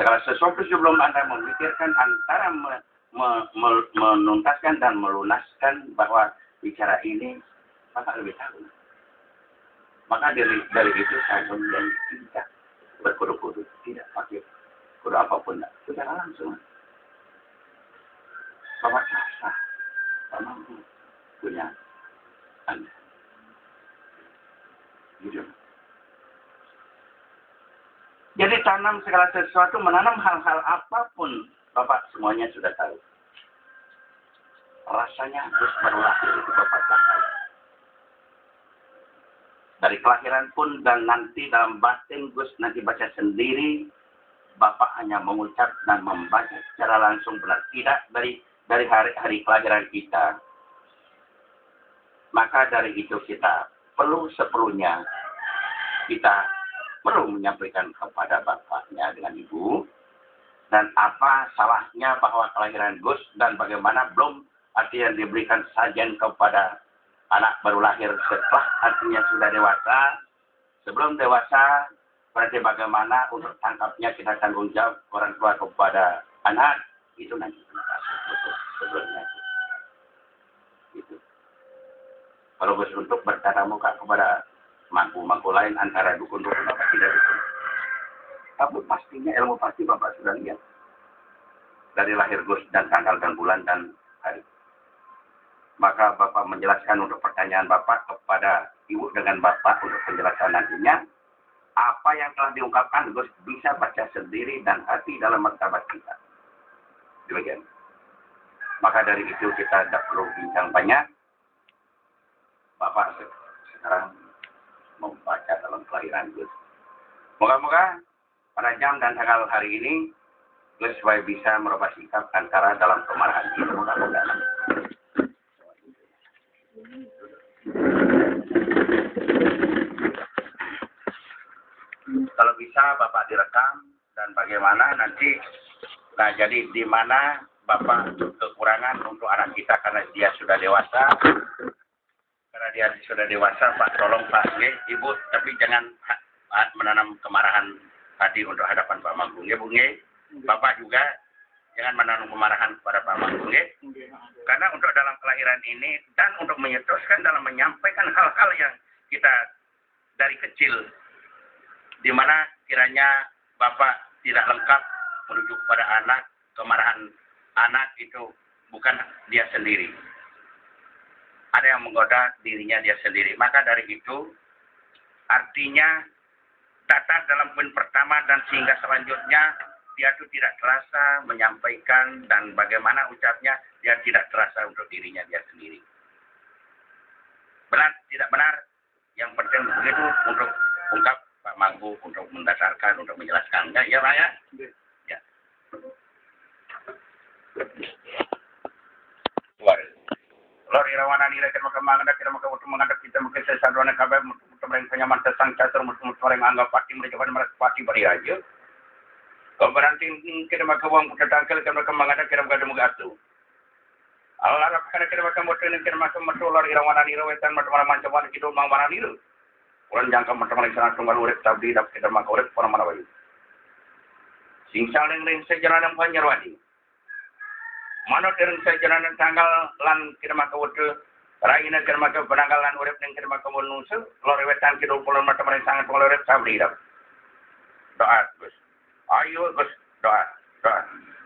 Segala sesuatu sebelum Anda memikirkan antara menuntaskan dan melunaskan bahwa bicara ini, Bapak lebih tahu. Maka dari itu saya kemudian tidak berkudu-kudu, tidak pakai kudu apapun, secara langsung. Bapak sah, Bapak punya Anda. Gitu. Jadi tanam segala sesuatu, menanam hal-hal apapun, Bapak semuanya sudah tahu. Rasanya terus berlahir itu Bapak tahu. Dari kelahiran pun dan nanti dalam batin Gus nanti baca sendiri, Bapak hanya mengucap dan membaca secara langsung benar. Tidak dari hari-hari kelahiran kita. Maka dari itu kita seperlunya kita perlu menyampaikan kepada bapaknya dengan ibu. Dan apa salahnya bahwa kelahiran Gus dan bagaimana belum artinya diberikan sajian kepada anak baru lahir setelah artinya sudah dewasa. Sebelum dewasa, berarti bagaimana untuk tangkapnya kita tanggung jawab orang tua kepada anak. Itu nanti sebelumnya. Gitu. Kalau Gus untuk bertatap muka kepada mangku-mangku lain antara dukun-dukun Bapak tidak dukun. Tapi pastinya ilmu pasti Bapak sudah lihat. Dari lahir Gus dan tanggal dan bulan dan hari. Maka Bapak menjelaskan untuk pertanyaan Bapak kepada Ibu dengan Bapak untuk penjelasan nantinya. Apa yang telah diungkapkan Gus bisa baca sendiri dan hati dalam martabat kita. Demikian. Maka dari itu kita tidak perlu bincang banyak. Bapak sekarang membaca dalam kelahiran Gus. Moga-moga pada jam dan tanggal hari ini Gus supaya bisa merubah sikap antara dalam kemarahan itu. Mudah-mudahan. Kalau bisa Bapak direkam dan bagaimana nanti, nah jadi di mana Bapak kekurangan untuk anak kita karena dia sudah dewasa. Karena dia sudah dewasa, Pak, tolong Pak, Ibu, tapi jangan menanam kemarahan hati untuk hadapan Pak Manggung, ya Bu, Bapak juga jangan menanam kemarahan kepada Pak Manggung, karena untuk dalam kelahiran ini dan untuk menyeteruskan dalam menyampaikan hal-hal yang kita dari kecil, di mana kiranya Bapak tidak lengkap menuju kepada anak, kemarahan anak itu bukan dia sendiri. Ada yang menggoda dirinya dia sendiri. Maka dari itu, artinya data dalam poin pertama dan sehingga selanjutnya, dia itu tidak terasa menyampaikan dan bagaimana ucapnya, dia tidak terasa untuk dirinya dia sendiri. Benar, tidak benar. Yang penting begitu untuk ungkap Pak Manggu, untuk mendasarkan, untuk menjelaskannya. Ya Pak ya? Ya. Lor irawana nila kan makam kira maka untuk menghadap kita mungkin saya sadwana kabar mereka penyaman tesang catur orang anggap parti mereka pada mereka parti beri aja. Kalau berarti kira maka uang kita tangkal kan mereka menghadap kira maka demu gatu. Allah karena kira maka motor kira maka motor lor irawana nila wetan macam macam kita mang mana nila. Orang jangka macam mana sana tunggal urip tabdi dapat kita maka urip orang mana bayu. Singsal ring sejalan panjarwadi. Manut yang saya jalan tanggal lan kira maka waktu raina kira maka penanggalan urip yang kira maka menusu lorewetan kira pulau mata mereka sangat pulau urip sabri dah. Doa Gus. Ayo Gus doa.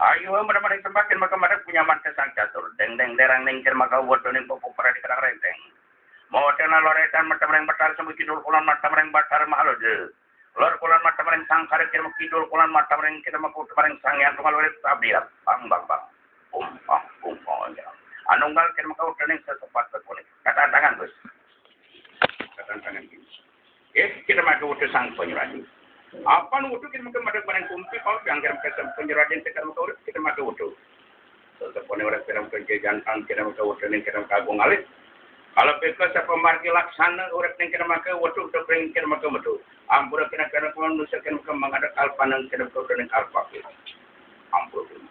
Ayo mereka tempat kira maka mereka punya mata sang catur. Deng derang neng kira maka waktu neng popo para di kerang renteng. Mau tena loretan mata mereka batar semua kidul pulau mata mereka batar mahal je. Lor pulau mata mereka sang kare kira maka kidul pulau mata mereka kira maka mereka sang yang tunggal urip sabri dah. Bang. Ya. Anunggal kira maka udah setepat berkulit. Kata tangan Gus. Kata tangan ini. Kita maka udah sang penyerahan. Apa nu udah kita maka ada barang kumpi kalau yang kira maka penyerahan kita maka udah kita maka udah. Setelah orang kira maka jantan kira maka udah nih kira maka agung alit. Kalau peka siapa margi laksana orang kira maka udah kira maka udah. Ampura kira manusia kira maka menghadap alpanang kira maka udah nih alpa. Ampura.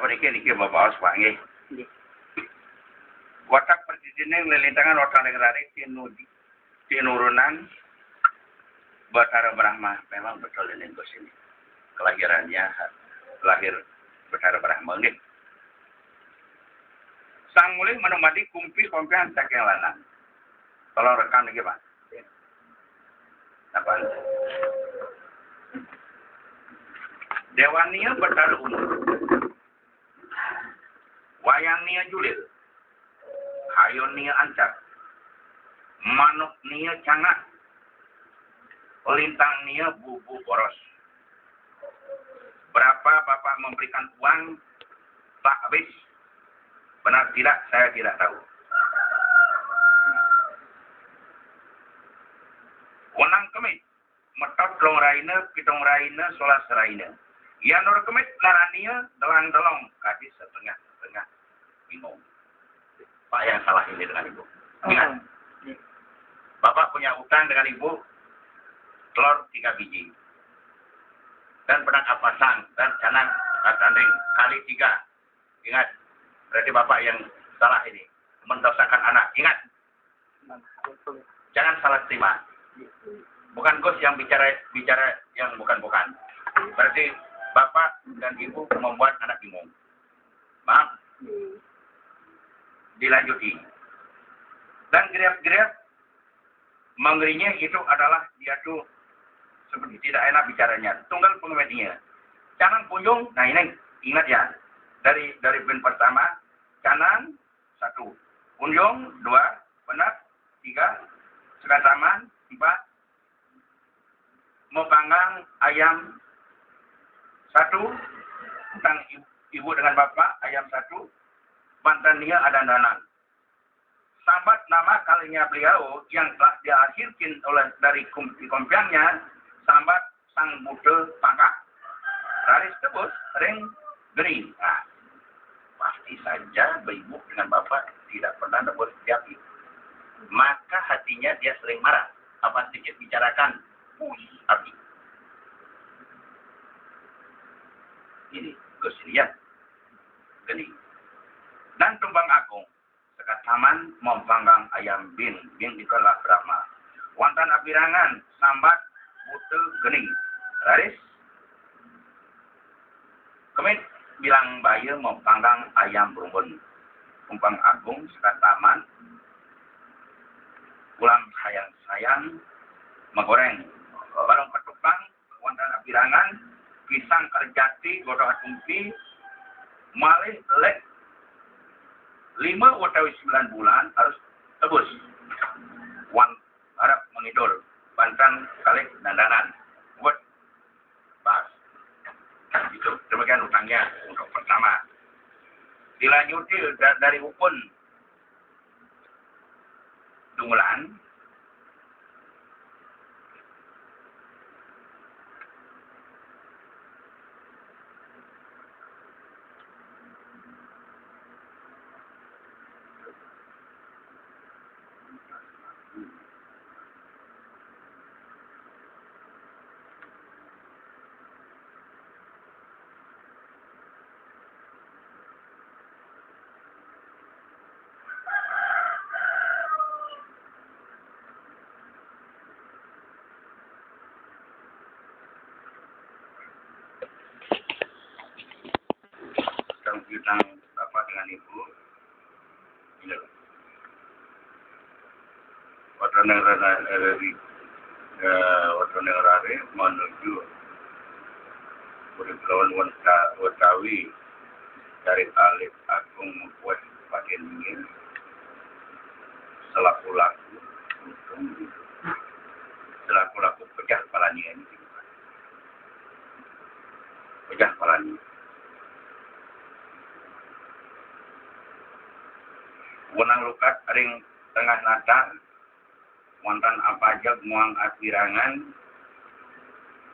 niki Bapak Os Pak nggih. Watak pertitining lelintangan watak negrari tinurunan Bathara Brahma. Memang betul ini Gus ini. Kelahirannya lahir Bathara Brahma nggih. Sang mulih menumadi kumpi kompian saking lanang. Kalau rekan niki Pak. Apa? Dewania Bathara umur. Wayang nia julid. Hayon nia ancak. Manuk nia cangak. Lintang nia bubu boros. Berapa Bapak memberikan uang tak habis? Benar tidak? Saya tidak tahu. Wenang kemit. Metot long raina, pitong raina, solas raina. Ya nur kemit larania, delang-delong. Kadis setengah-setengah. Bingung. Pak yang salah ini dengan Ibu. Ingat. Bapak punya utang dengan Ibu. Telur 3 biji. Dan pedang apasang. Dan canang katanding kali 3. Ingat. Berarti Bapak yang salah ini. Mendosakan anak. Ingat. Jangan salah terima. Bukan Gus yang bicara yang bukan-bukan. Berarti Bapak dan Ibu membuat anak bingung. Maaf. Dilanjuti. Dan gerak-gerak mengerinya itu adalah dia tuh seperti tidak enak bicaranya. Tunggal pengemedinya. Canang punjung, nah ini ingat ya. Dari poin pertama, canang 1, punjung 2, benar 3, sekataman 4, mau panggang ayam 1, tentang ibu dengan bapak ayam 1, mantan dia ada danan. Sambat nama kalinya beliau yang telah diakhirkan oleh dari kompiannya, sambat sang Buddha pangkak. Raris tebus ring gering. Nah, pasti saja ibu dengan bapak tidak pernah dapat diapi. Maka hatinya dia sering marah. Apa sedikit bicarakan, api. Ini Gus lihat. Geni. Dan tumbang agung. Sekat taman mempanggang ayam bin itulah Brahma. Wantan apirangan sambat butel gening. Raris. Kemit bilang bayi mempanggang ayam berumbun. Tumbang agung sekat taman. Pulang sayang-sayang menggoreng. Barang ketupang wantan apirangan. Pisang kerjati godoh tumpi. Malih lek 5 utawi 9 bulan harus tebus. Wan harap mengidul. Bantang kalik dandanan. Buat pas. Itu demikian utangnya untuk pertama. Dilanjuti dari ukun Dungulan. Tentang Bapak dengan Ibu. Ini loh. Waktu negara menuju Puriflawan Watawi dari Alif Agung membuat pakai dingin selaku-laku pecah kepalanya ini. Pecah kepalanya. Wenang lukat ring tengah natar wonten apa aja muang apirangan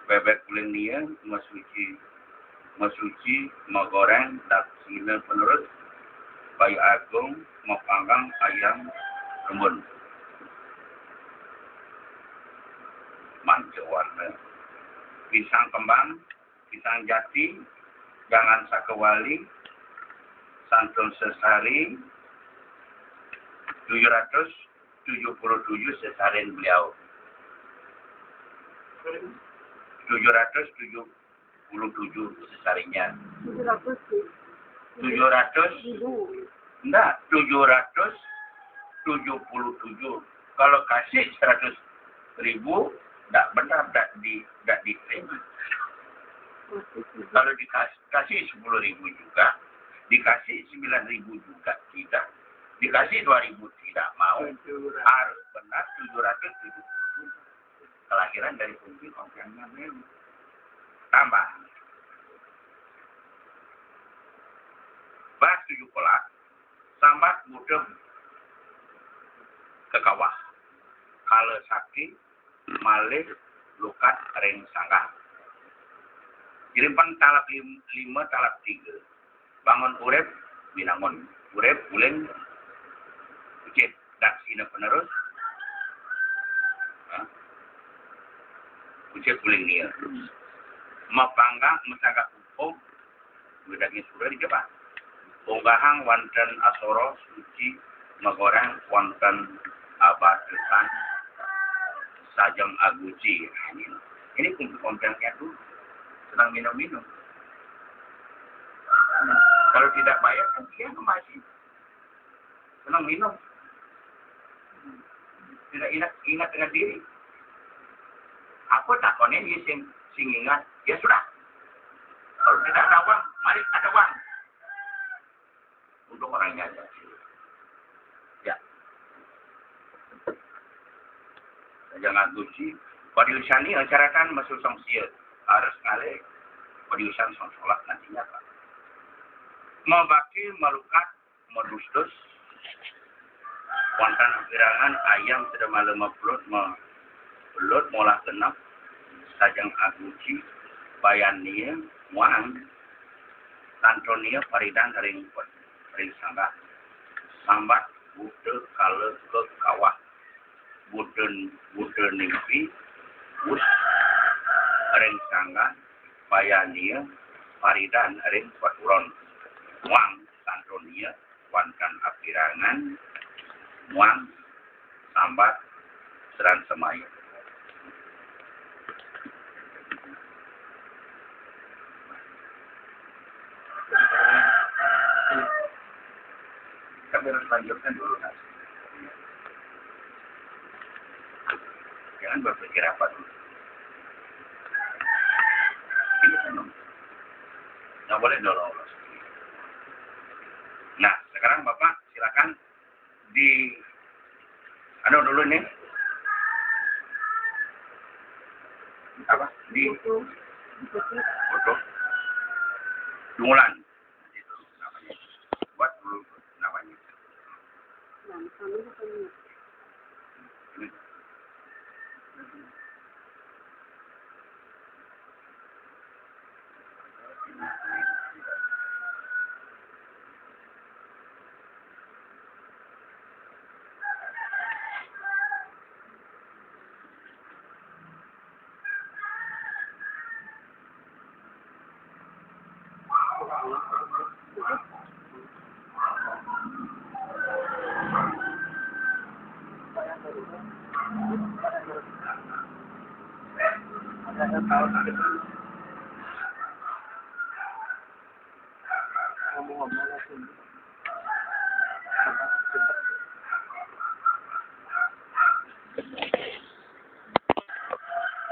bebek kuling dia masuci mau goreng dak sina penerus bayi agung mau panggang ayam rembun manca warna pisang kembang pisang jati jangan sakewali santun sesari 777 sesarin beliau. 777 sesarinya. 777. Kalau kasih 100.000, tidak benar, tidak diterima. Kalau dikasih 10.000 juga, dikasih 9.000 juga tidak, dikasih 2.000 tidak mau. Harus benar 777. Kelahiran dari kunci kontennya memang. Tambah. Bas 7 kolak, sambat mudem ke kawah. Kalau sakit, malih lukat ring sanggah. Jirimpan talap 5, talap 3. Bangun urep, binangun. Urep, uling, ucit. Daksina penerus. Ucit uling nia. Mapanggang, mesagak upong. Bedagin surah di Jepang. Bonggahang wonten asoro suci magoreng wonten abadesan sajeng aguci. Ini kompensnya dulu. Senang minum-minum. Kalau tidak bayar kan dia masih senang minum. Tidak ingat dengan diri. Apa takonnya dia sing ingat? Ya sudah. Kalau tidak ada uang, mari ada uang. Untuk orangnya aja. Ya. Jangan guci. Padiusani ancarakan masuk songsia. Harus ngalih. Padiusan song sholat nantinya Pak. Mau baki, melukat, medustus. Wantan pirangan ayam sudah malam belut, belut molah genap. Sajang aguci. Bayania, muang. Tantonia, paridan, ring sanggah. Sambat bude kala ke kawah. Bude nimpi us ring sanggah bayania paridan ring paturon. Muang tantonia wankan apirangan muang sambat seran semaya. Kami harus lanjutkan dulu Mas. Jangan berpikir apa dulu. Ini senang. Nggak boleh dorong. Nah, sekarang Bapak silakan di dulu nih. Apa? Di foto. Dungulan. Itu namanya. Buat dulu namanya.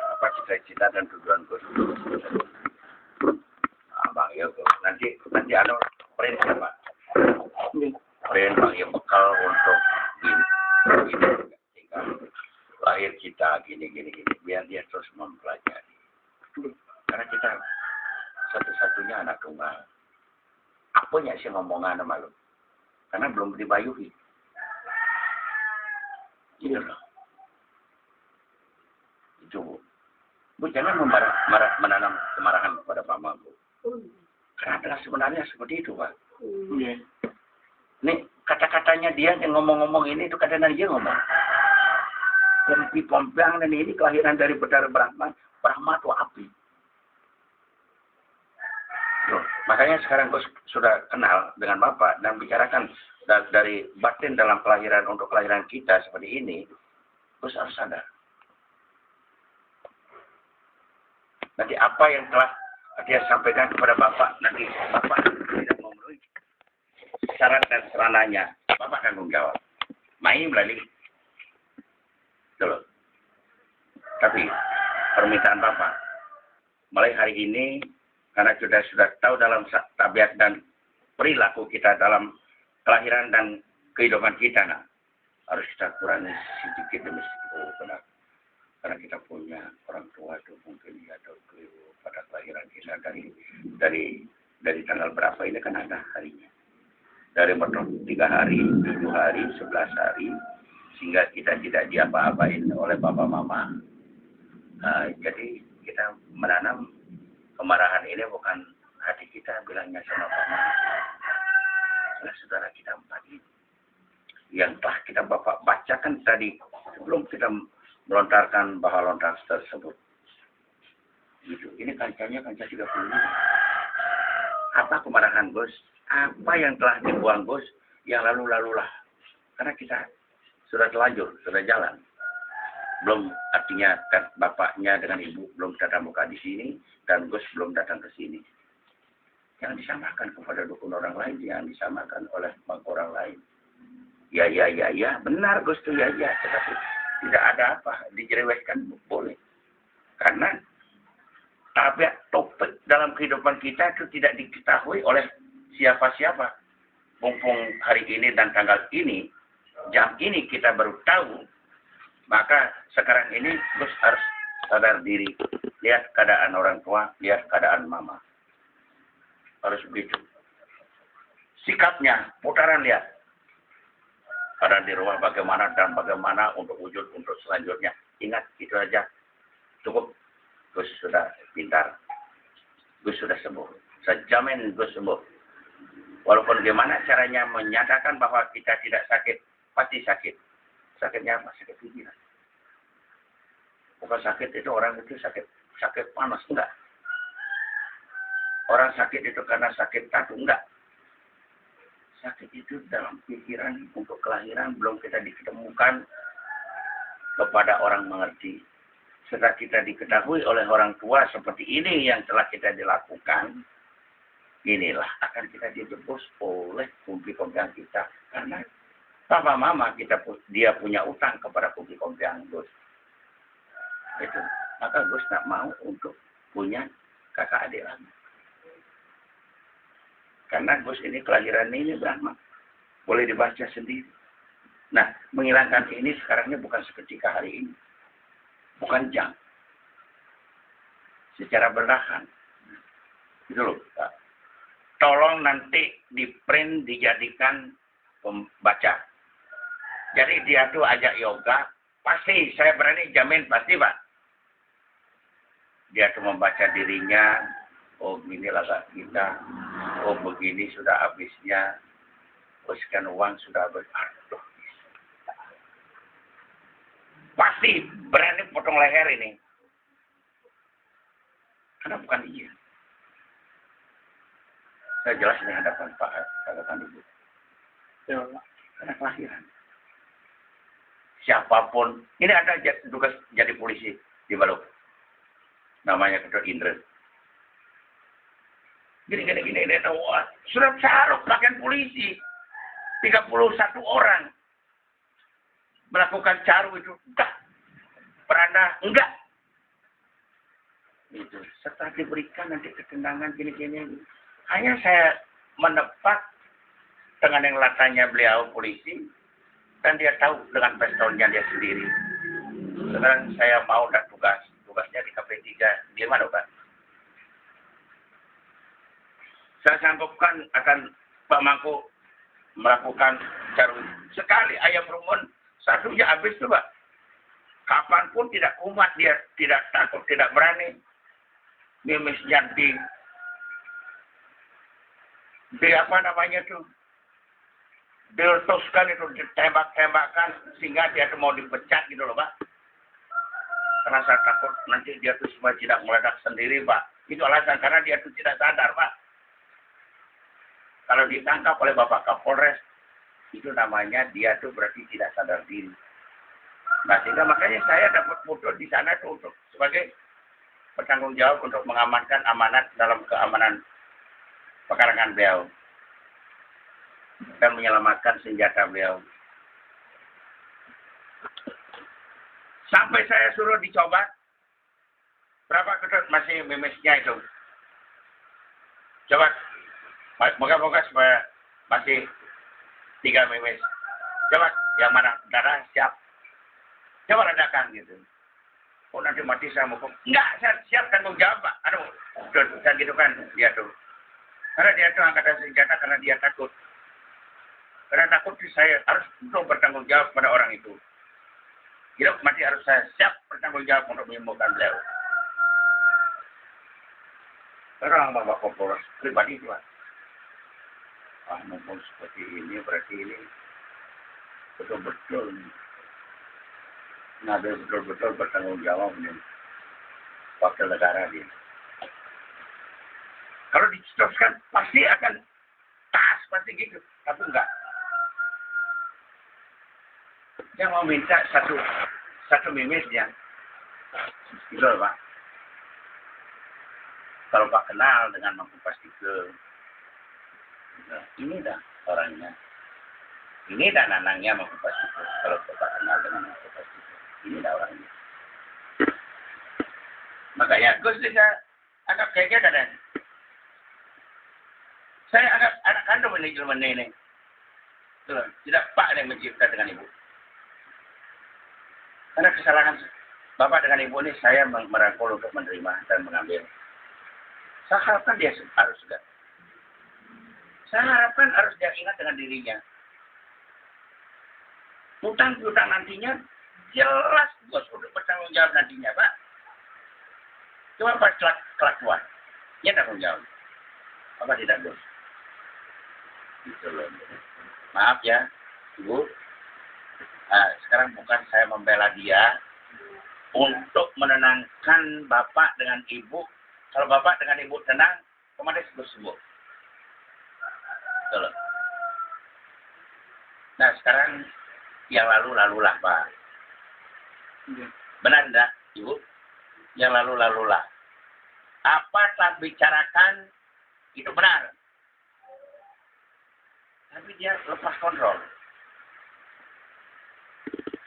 Apa cita-cita dan tujuan Gus? Bang ya, nanti print ya Pak. Print Bang ya bekal untuk ini sehingga lahir kita gini biar dia terus mempelajari. Karena kita satu-satunya anak tunggal. Apanya sih ngomongan sama lu? Karena belum dibayuhi. Gitu loh. Itu Bu, jangan menanam kemarahan kepada Pak Mampu. Karena adalah sebenarnya seperti itu, Pak. Nih, kata-katanya dia yang ngomong-ngomong ini, itu kadang-kadang dia ngomong. Pompi-pompiang dan ini kelahiran dari Bedara Brahma. Brahma itu api. Loh, Mas Makanya sekarang Gus sudah kenal dengan Bapak dan bicarakan dari batin dalam kelahiran untuk kelahiran kita seperti ini, Gus harus sadar. Nanti apa yang telah dia sampaikan kepada Bapak, nanti Bapak tidak memenuhi syarat dan serananya, Bapak tanggung jawab. Main melalui. Dulu. Tapi permintaan Bapak, mulai hari ini, karena sudah tahu dalam tabiat dan perilaku kita dalam kelahiran dan kehidupan kita, nah, harus kita kurangi sedikit demi sedikit. Benar. Karena kita punya orang tua itu mungkin ya tahu keliru pada kelahiran kita dari tanggal berapa ini kan ada harinya. Dari umur 3 hari, 7 hari, 11 hari, sehingga kita tidak diapa-apain oleh bapak mama. Jadi kita menanam kemarahan ini bukan hati kita bilangnya sama mama. Nah, saudara kita 4 ini. Yang telah kita Bapak bacakan tadi sebelum kita melontarkan bahwa lontar tersebut. Gitu. Ini kancanya kanca 30. Apa kemarahan Gus? Apa yang telah dibuang Gus? Yang lalu-lalulah. Karena kita sudah terlanjur, sudah jalan. Belum artinya kan bapaknya dengan ibu belum tatap muka di sini dan Gus belum datang ke sini. Yang disamakan kepada dukun orang lain, yang disamakan oleh orang lain. Ya, benar Gus tuh ya, tetapi tidak ada apa, dijereweskan boleh. Karena tabiat topik dalam kehidupan kita itu tidak diketahui oleh siapa-siapa. Mumpung hari ini dan tanggal ini, jam ini kita baru tahu, maka sekarang ini Gus harus sadar diri. Lihat keadaan orang tua, lihat keadaan mama. Harus begitu. Sikapnya, putaran lihat. Pada di rumah bagaimana dan bagaimana untuk wujud untuk selanjutnya. Ingat, itu aja. Cukup. Gus sudah pintar. Gus sudah sembuh. Saya jamin Gus sembuh. Walaupun gimana caranya menyatakan bahwa kita tidak sakit, pasti sakit. Sakitnya apa? Sakit pikiran. Bukan sakit itu orang itu sakit panas, enggak. Orang sakit itu karena sakit kaki, enggak. Sakit itu dalam pikiran untuk kelahiran belum kita diketemukan kepada orang mengerti. Setelah kita diketahui oleh orang tua seperti ini yang telah kita dilakukan, inilah akan kita ditebus oleh kumpi-kumpian kita. Karena papa mama dia punya utang kepada kumpi-kumpian Gus. Itu. Maka Gus tak mau untuk punya kakak adik lagi. Karena Gus ini kelahiran ini Brahma. Boleh dibaca sendiri. Nah, menghilangkan ini sekarangnya bukan seketika hari ini. Bukan jam. Secara berlahan. Itu loh. Tolong nanti di print dijadikan pembaca. Jadi dia tuh ajak yoga. Pasti, saya berani jamin pasti Pak. Dia tuh membaca dirinya. Oh, beginilah kita. Oh, begini sudah habisnya. Oh, sekian uang sudah habis. Aduh. Pasti berani potong leher ini. Karena bukan dia. Saya jelas di hadapan Pak, hadapan Ibu. Ya, karena kelahiran. Siapapun. Ini ada tugas jadi polisi di Balok. Namanya Ketua Indra. Gini, wah, sudah caruk pakaian polisi. 31 orang. Melakukan caru itu. Enggak. Peranda, enggak. Itu. Setelah diberikan nanti ketenangan gini-gini. Hanya saya menebak dengan yang latanya beliau polisi. Dan dia tahu dengan pistolnya dia sendiri. Sekarang saya mau dan tugasnya di KP3. Di mana, Pak? Saya sanggupkan akan Pak Mangku melakukan caru. Sekali ayam rumun, satunya habis tuh Pak. Kapanpun tidak kumat dia, tidak takut, tidak berani. Mimis janti. Di apa namanya tuh? Diletuskan itu, ditembak-tembakan, sehingga dia tuh mau dipecat gitu loh Pak. Karena saya takut nanti dia tuh semua tidak meledak sendiri Pak. Itu alasan, karena dia tuh tidak sadar Pak. kalau ditangkap oleh Bapak Kapolres, itu namanya dia tuh berarti tidak sadar diri. Nah, sehingga makanya saya dapat foto di sana tuh untuk sebagai bertanggung jawab untuk mengamankan amanat dalam keamanan pekarangan beliau dan menyelamatkan senjata beliau. Sampai saya suruh dicoba, berapa ketut masih memesnya itu? Coba, moga-moga supaya masih 3 memes. Coba, yang mana darah siap. Coba redakan gitu. Oh nanti mati saya mau. Enggak, saya siap tanggung jawab Pak. Aduh, dan gitu kan dia tuh. Karena dia tuh angkatan senjata karena dia takut. Karena takut saya harus untuk bertanggung jawab pada orang itu. Hidup mati harus saya siap bertanggung jawab untuk menyembuhkan beliau. Orang Bapak Kapolres pribadi itu Pak. Mumpung seperti ini berarti ini betul-betul ngambil betul-betul bertanggung jawab nih wakil negara dia. Kalau diteruskan pasti akan tas pasti gitu, tapi enggak. Saya mau minta satu mimisnya, gitu loh Pak. Kalau Pak kenal dengan Mampu Pastike, nah, ini dah orangnya. Ini dah nanangnya Mampu Pastike. Kalau Bapak kenal dengan Mampu Pastike, ini dah orangnya. Makanya Gus saya anggap kayaknya kadang. Saya anggap anak kandung manajemen ini. Tidak Pak yang mencipta dengan Ibu. Karena kesalahan Bapak dengan Ibu ini saya merangkul untuk menerima dan mengambil. Saya harapkan dia harus juga. Saya harapkan harus dia ingat dengan dirinya. Utang nantinya jelas Bos untuk bertanggung jawab nantinya Pak. Cuma pas kelakuan, dia tanggung jawab. Apa tidak Bos? Gitu loh. Maaf ya, Ibu. Nah, sekarang bukan saya membela dia untuk menenangkan Bapak dengan Ibu. Kalau Bapak dengan Ibu tenang, kemarin sembuh. Betul. Nah, sekarang yang lalu-lalulah, Pak. Benar enggak, Ibu? Yang lalu-lalulah. Apa telah bicarakan, itu benar. Tapi dia lepas kontrol.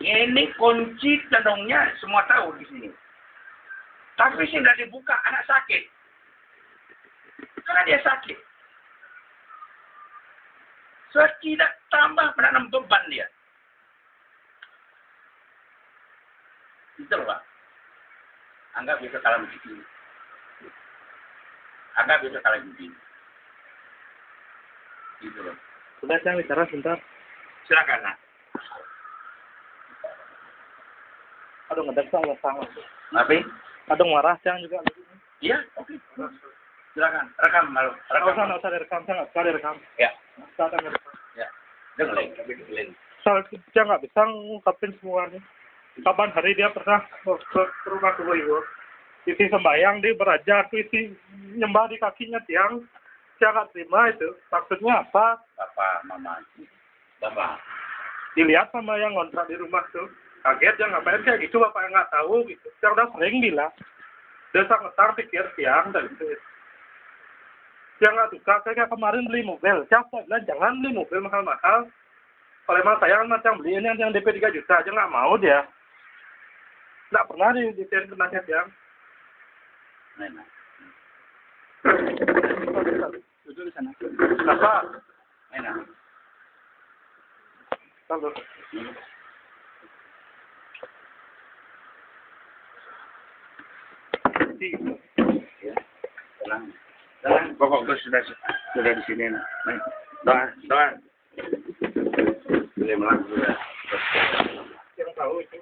Ini kunci tendongnya semua tahu di sini. Tapi sudah dibuka, anak sakit. Karena dia sakit. So, tidak tambah menanam beban dia. Itu loh, Pak. Anggap bisa kalah begini. Anggap bisa kalah begini. Gitu loh. Sudah saya bicara sebentar. Silakan, Nak. Aduh ngedek saya sama. Ngapain? Aduh marah saya juga. Iya, oke. Silakan, rekam malu. Nggak usah direkam, saya nggak bisa direkam. Ya. Saya nggak direkam. Ya. Dengerin, tapi dengerin. Saya nggak bisa ngungkapin semuanya. Kapan hari dia pernah ke rumah dulu Ibu. Isi sembayang dia berajar, isi nyembah di kakinya tiang. Saya nggak terima itu. Maksudnya apa? Bapak, Mama. Bapak. Dilihat sama yang ngontrak di rumah tuh. Kaget ya ngapain kayak gitu, Bapak yang nggak tahu gitu. Saya udah sering bilang. Dia sangat pikir tiang dan itu. Dia nggak suka, saya kemarin beli mobil. Saya bilang jangan beli mobil mahal-mahal. Kalau emang saya macam beli ini yang DP 3 juta aja nggak mau dia. Nggak pernah ditirin kenanya tiang. Enak. Duduk di sana. Kenapa? Enak. Kalau Ya. Tenang. Pokok Gus sudah di sini. Nih. Doa. Boleh melang sudah. yang tahu itu.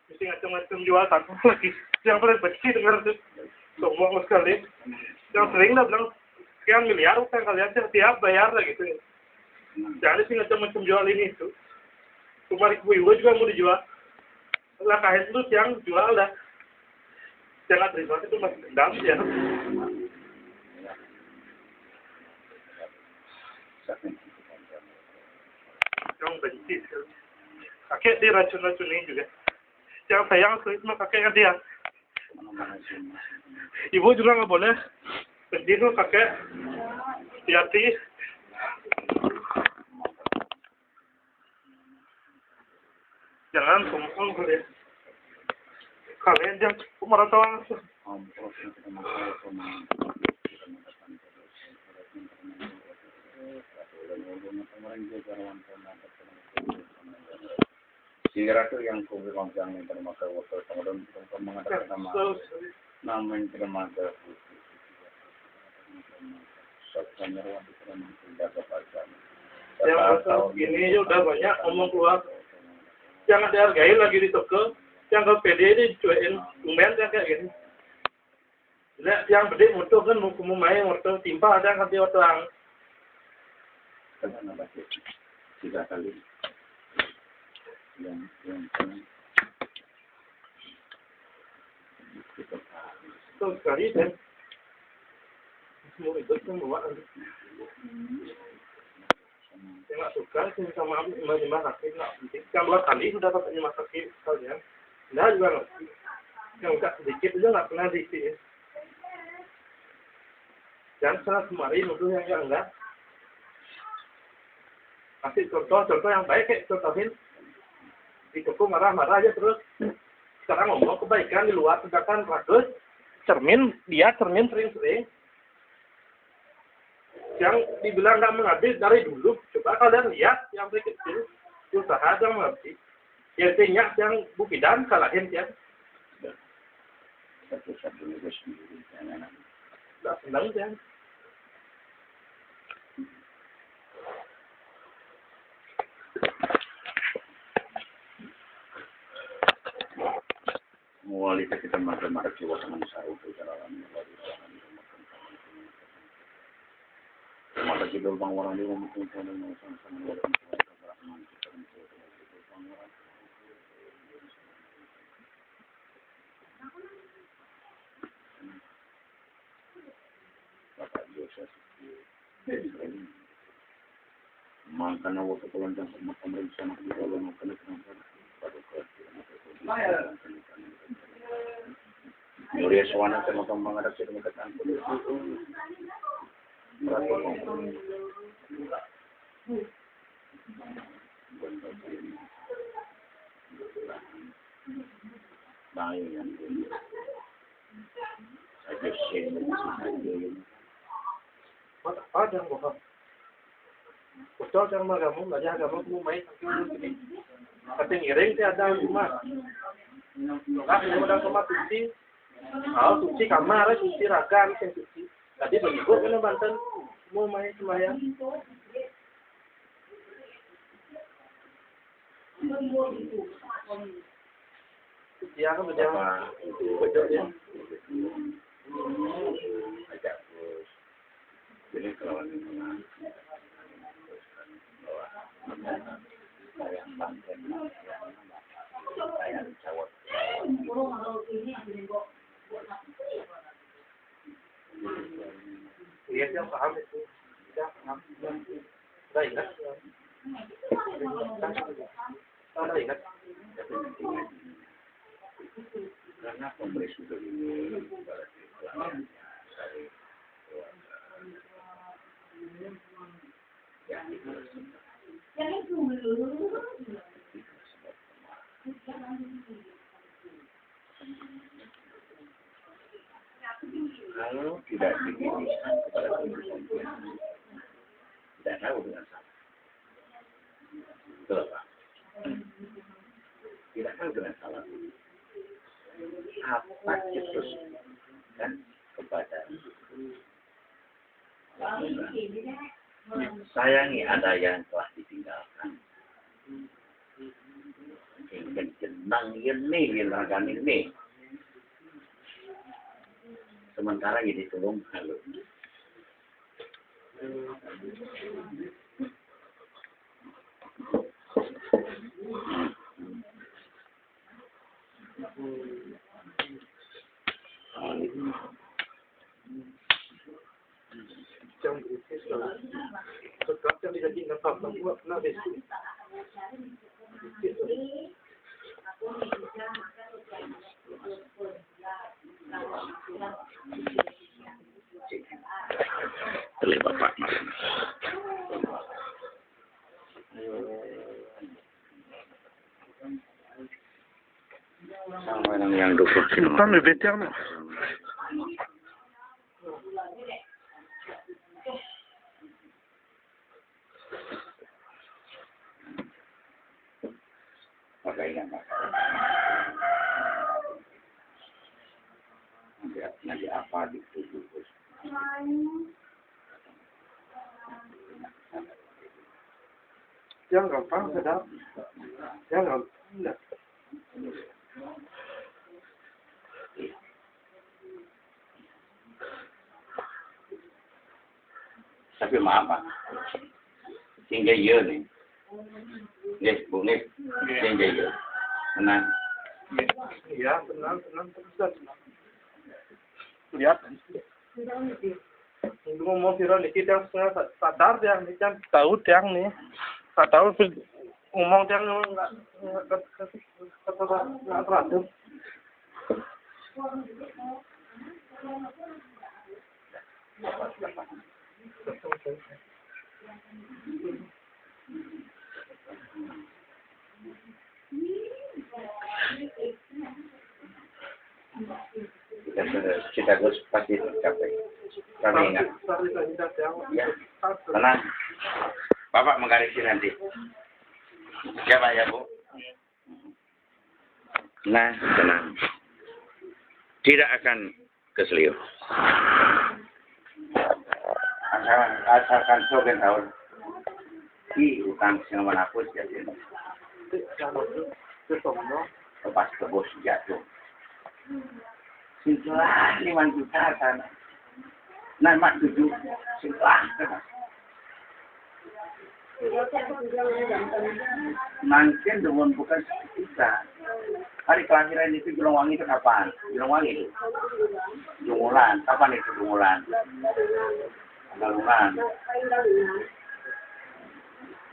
Mesti ngacung-ngacung jual satu lagi. Yang paling benci dengar itu. Sombong sekali. Yang sering dah bilang sekian miliar utang kalian siap bayar lah gitu. Jangan sih macam-macam jual ini itu. Cuma ibu juga mau dijual. Lah kain itu yang jual dah. Jangan terima itu masih dendam ya. Yang benci. Kakek dia racun-racunin juga. Yang sayang sama kakeknya dia. Ibu juga nggak boleh. Benci tuh kakek. Hati-hati. Jangan sombong kalian. Kalian jangan marah langsung. Sehingga itu yang kubur yang terima waktu kemudian mengatakan nama yang terima yang ini udah banyak ngomong keluar. Jangan dihargai lagi di toko. Yang ke PD ini dicuekin lumayan yang kayak gini. Nah, yang gede motor kan mau main motor timpa ada yang kasih orang. Kenapa sih? 3 kali. Yang Itu sekali kan. Semua ikut semua. Saya nggak suka sih sama lima kaki nggak penting. Yang 2 kali sudah dapat 5 kaki kalian. Nah juga ngerti. Yang nggak sedikit juga nggak pernah diisi. Jangan salah kemarin nuduh yang enggak. Kasih contoh yang baik kayak contohin. Di toko marah-marah aja terus. Sekarang ngomong kebaikan di luar sedangkan rakus. Cermin sering-sering. Yang dibilang nggak mengerti dari dulu. Coba kalian lihat yang kecil. Usaha yang mengerti. Yang tinyak yang bukidan kalahin ya. Satu-satu juga sendiri. Nggak senang ya. Mulai kita marah-marah jiwa sama saya itu jalan mata kita bang orang dia mungkin sama makanya waktu kelanjang sama pemeriksaan di dalam Nuria Swana sama kembang ada sih mengatakan Ada kok. Betul sama kamu, belajar agama kamu main tapi ngiring sih ada cuma. Nah, ini udah sama suci. Suci kamar, suci ragam, suci. Tadi begitu kena Banten mau main semayang. Ya kan betul ya. Jadi kalau ini yang Banten yang Jawa Iya, yang paham itu. Ya, paham. Sudah ingat. Sudah ingat. Karena pemberi sudah ini kalau tidak diberikan kepada pemberi tidak tahu dengan salah. Betul Pak? Tidak tahu dengan salah. Apa Yesus kan kepada sayangi ada yang telah ditinggalkan. Ingin jenang ini wilagan ini. Sementara ini tolong kalau Trong cái tetap yang dijadi nafas buat nak besok. Oleh Bapak Mas. Yang 20 kilo. Pas le vétérinaire. Nanti apa dituju? Yang gampang sedap. Yang gampang. Tapi maaf Pak, sehingga iya nih, yes Bu nih, sehingga iya, tenang. Iya, tenang terus. Lihat. Ngomong viral dikit yang sadar yang kan tahu yang nih, nggak tahu ngomong yang nggak teratur. Kita harus pasti tercapai. Kami ingat. Ya, tenang. Bapak menggarisi nanti. Ya Pak ya Bu. Nah, tenang. Tidak akan keselio. Asalkan sogen tahun. Utang sing manapun jadi. Lepas ke bos jatuh. Singlah 5 juta sana. Nah, mak 7. Singlah. Nanti dengan bukan kita. Hari kelahiran itu Julungwangi itu kapan? Julungwangi itu? Jungulan. Kapan itu Jungulan? Galungan.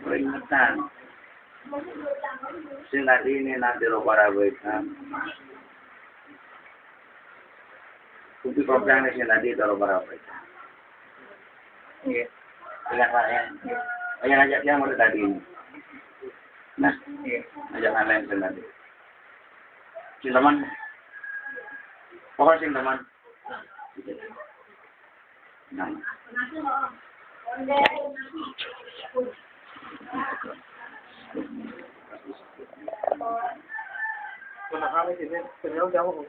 Peringatan. Sehingga ini nanti lo para baikkan. Untuk program ini tadi taruh berapa itu? Iya. Ingat Pak ya. Yang ajak dia mulai tadi ini. Nah, ajak lain tadi. Si teman. Pokoknya si teman. Nah. Kenapa ini sini? Kenyal jauh.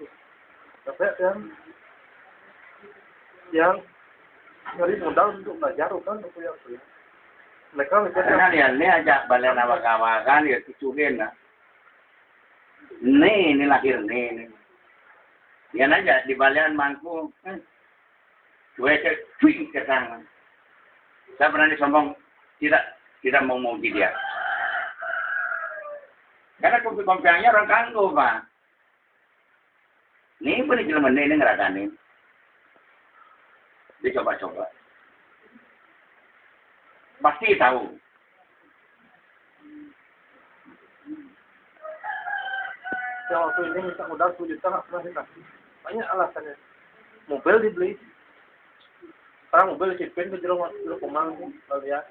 Tapi yang nyari modal untuk belajar kan untuk yang mereka karena ini ajak balen awak-awakan ya cucuin lah. Ini lahir nih. Yan aja di balian mangku. Gue cek ke sana. Saya berani sombong tidak mau muji dia. Karena kompi-kompiannya orang kanggo, Pak. Ini pun jelema ini ngeraganin. Dicoba-coba. Pasti tahu. Kalau waktu ini minta modal 10 juta nggak pernah dikasih. Banyak alasannya. Mobil dibeli. Sekarang mobil dicipin ke Jero Kumang. Lihat.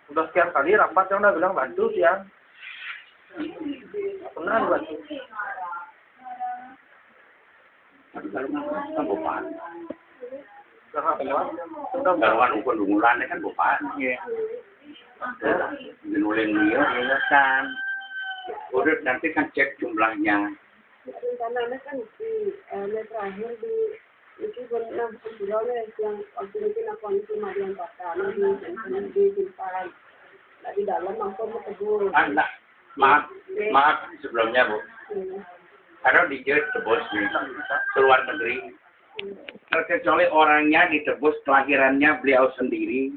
Udah sekian kali rapat yang udah bilang bantu siang. Pernah dibantu. Tapi kalau kan bukan. Galungan ukur dungulan kan bukan. Iya. Dinuling dia kan. Udah nanti kan cek jumlahnya. Rencananya kan terakhir di itu benar sebelumnya yang waktu itu lakukan itu Marian Pata di Simpan. Nah, di dalam langsung mau tegur. Maaf sebelumnya Bu. Karena dijahit ke bos nih, keluar negeri. terkecuali orangnya ditebus kelahirannya beliau sendiri.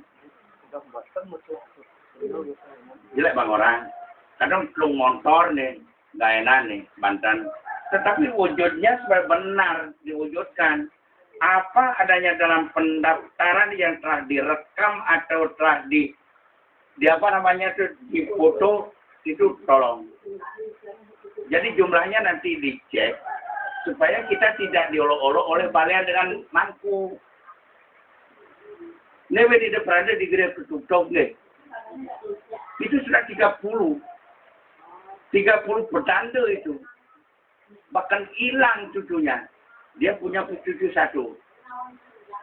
Jelek bang orang. Kadang pelung motor nih, gak enak nih, Banten. Tetapi wujudnya sebenarnya benar diwujudkan. Apa adanya dalam pendaftaran yang telah direkam atau telah di apa namanya itu difoto itu tolong. Jadi jumlahnya nanti dicek supaya kita tidak diolok-olok oleh balian dengan mangku. Newe di depan ada di gerai petutup nih. Itu sudah 30 petanda itu. Bahkan hilang cucunya. Dia punya cucu satu.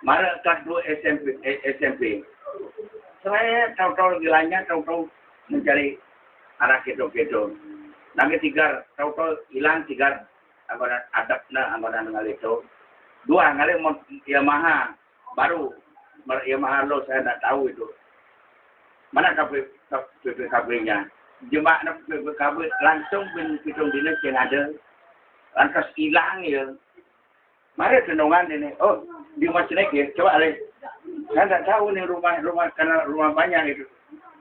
Mara kelas 2 SMP. Saya tahu-tahu gilanya, tahu-tahu mencari anak gitu. Nanti 3, tahu-tahu hilang 3. Anggota adabna, anggota ngal itu. 2, ngali Yamaha. Baru. Yamaha lo, saya tidak tahu itu. Mana PPKB-nya? Jemaah PPKB langsung hitung dinas yang ada. Lantas hilang ya. Mari tenungan ini. Oh, di Masnek ya. Coba lihat. Saya tidak tahu nih rumah karena rumah banyak itu.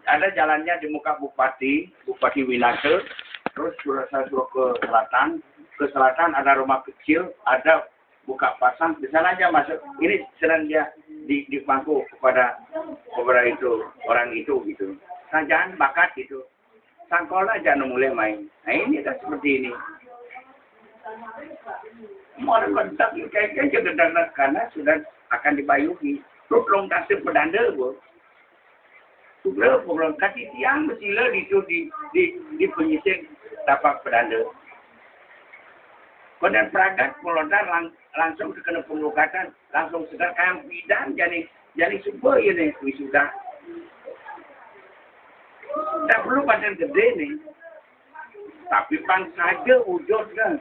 Ada jalannya di muka Bupati Winase. Terus saya suruh ke selatan. Ke selatan ada rumah kecil, ada buka pasang. Di sana aja masuk. Ini sedang dia di pangku kepada itu orang itu gitu. Jangan bakat gitu. Sangkol aja mulai main. Nah ini kan seperti ini. Orang kontak kayaknya gedang karena sudah akan dibayuhi. Lu belum kasih pedanda bu. Sudah belum kasih tiang mestilah itu di penyisir dapat pedanda. Kemudian peragat melontar langsung kena pengelukatan, langsung sedang kayak bidang jadi subur ini wisuda. Tak perlu badan gede nih. Tapi bang saja wujudnya.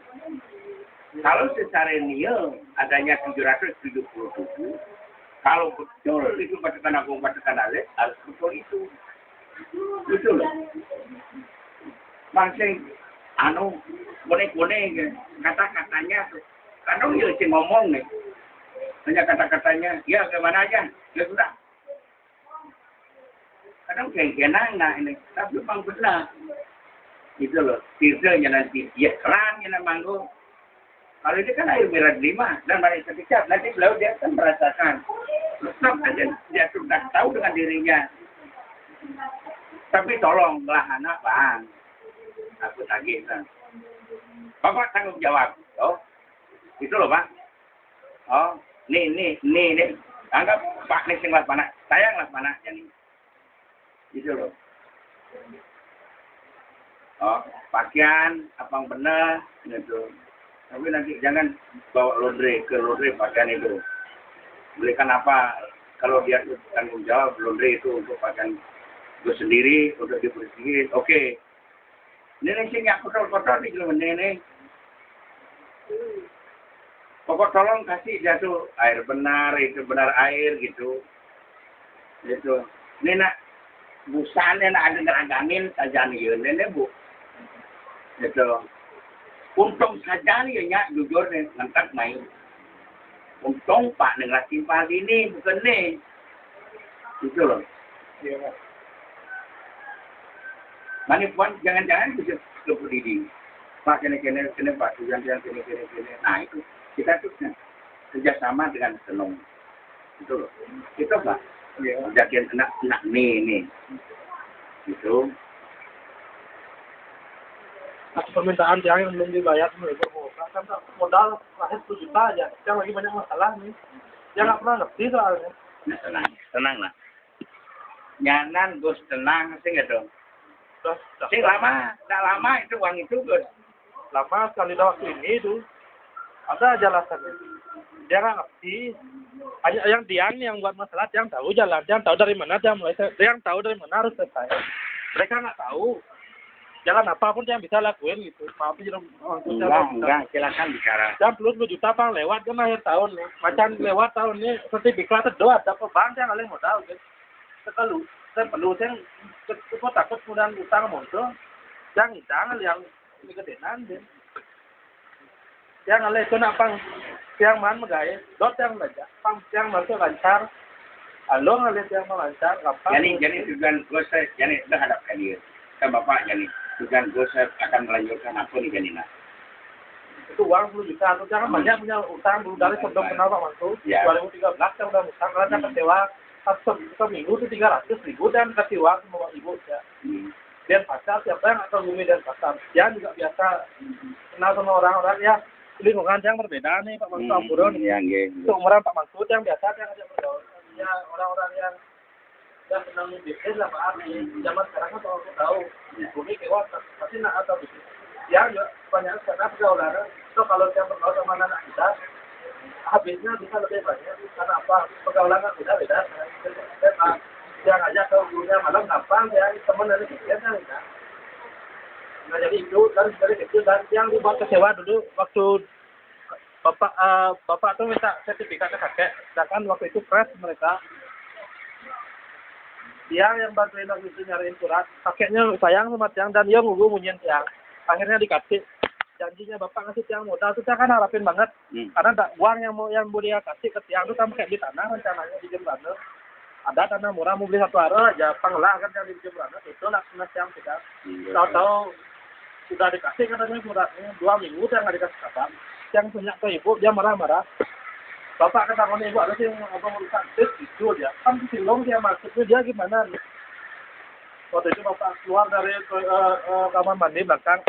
Kalau secara real adanya 777, kalau betul itu pasukan agung pasukan alis, harus betul itu. Betul loh. Bangsa bonek-bonek kata-katanya tuh. Kadang dia sih ngomong nih. Hanya kata-katanya, ya kemana aja, ya sudah. Kadang kayak nah ini, tapi bang benar. Itu loh, tiranya nanti, ya kerannya manggung. Kalau ini kan air mineral 5 dan balik sekejap, nanti beliau dia akan merasakan. Tetap aja dia sudah tahu dengan dirinya. Tapi tolonglah anak bang. Aku tagih kan. Bapak tanggung jawab. Oh, itu loh Pak. Oh, nih. Anggap Pak nih sing las panak. Sayang las panaknya nih. Itu loh. Oh, pakaian apa yang benar gitu. Tapi nanti jangan bawa laundry pakaian itu. Belikan apa? Kalau dia tanggung jawab laundry itu untuk pakaian gue sendiri, untuk dibersihkan. Oke. Ini sih nggak kotor-kotor di dalam ini. Pokok tolong kasih dia tuh air benar, itu benar air gitu. Gitu. Ini nak busanya nak ada ngeragamin saja nih, ini bu. Gitu. Untung saja nih ya jujur nih ngantak main. Untung Pak dengan simpal ini bukan nih. Gitu loh. Iya. Manipuan jangan-jangan bisa keberdiri. Pak kene Pak jangan kene. Nah itu kita tuh kerjasama dengan Senong. Itu loh. Itu Pak. Ya. Jakian anak nih. Itu. Permintaan yang belum dibayar kan modal lahir 1 juta aja. Yang lagi banyak masalah nih. Yang nggak pernah ngerti soalnya. Nah, tenang lah. Nyanan Gus tenang sih nggak dong. Sih lama, tidak lama itu uang itu Gus. Lama sekali dah waktu ini tuh. Ada aja alasannya. Dia nggak ngerti. Yang Dian yang buat masalah, yang tahu jalan, yang tahu dari mana, yang tahu dari mana harus selesai. Mereka nggak tahu jalan apapun yang bisa lakuin gitu. Maaf aja dong. Enggak, silakan bicara. Dan perlu 10 juta bang lewat kan akhir tahun nih. Macam lewat tahun ini sertifikat itu ada ke bank yang paling modal gitu. Sekali saya perlu saya takut kemudian utang muncul. Yang ini gedenan deh. Tiang alih itu nak pang tiang man megaya, dot tiang baca, pang tiang masuk lancar. Along alih tiang lancar, apa? Jadi tujuan Gosep, jadi dah hadapkan dia. Kan Bapak jadi tujuan Gosep akan melanjutkan apa nih Janina? Itu uang 10 juta, atau jangan banyak punya utang dulu dari sebelum kenal Pak Mantu. Ya. 2013 yang udah utang, karena kecewa seminggu itu 300.000 dan kasih uang sama ibu ya. Dan pasar siapa yang atau bumi dan pasar, dia juga biasa kenal sama orang-orang ya lingkungan yang berbeda nih Pak Mantu Ampuro nih. Seumuran Pak Mantu yang biasa yang ada bergaul, ya orang-orang yang senang bisnis lah Pak. Zaman sekarang kan kalau tahu bumi kewas pasti nak atau bisnis. Ya juga banyak karena pergaulan. So kalau yang bergaul sama anak kita, habisnya bisa lebih banyak. Karena apa? Pergaulan kan beda-beda. Yang aja kalau gurunya malam gampang, ya teman dari kecil kan enggak. Nah jadi itu dari kecil dan yang dibuat kecewa dulu waktu bapak tuh minta sertifikat ke kakek, sedangkan waktu itu fresh mereka. Dia yang bantuin waktu itu nyariin surat, kakeknya sayang sama tiang dan dia nunggu munyin tiang. Akhirnya dikasih, janjinya bapak ngasih tiang modal itu tiang kan harapin banget, karena uang yang mau dia kasih ke tiang itu kan kayak di tanah rencananya di Jembrana. Ada tanah murah mau beli 1 arah aja, panglah kan yang di Jembrana itu nak tiang tidak. Tahu-tahu sudah dikasih katanya suratnya 2 minggu tiang nggak dikasih kabar. Tiang punya ke ibu dia marah-marah. Bapak kata ibu ada sih abang urusan itu dia kan silong dia maksudnya dia gimana nih. Waktu itu bapak keluar dari kamar mandi belakang,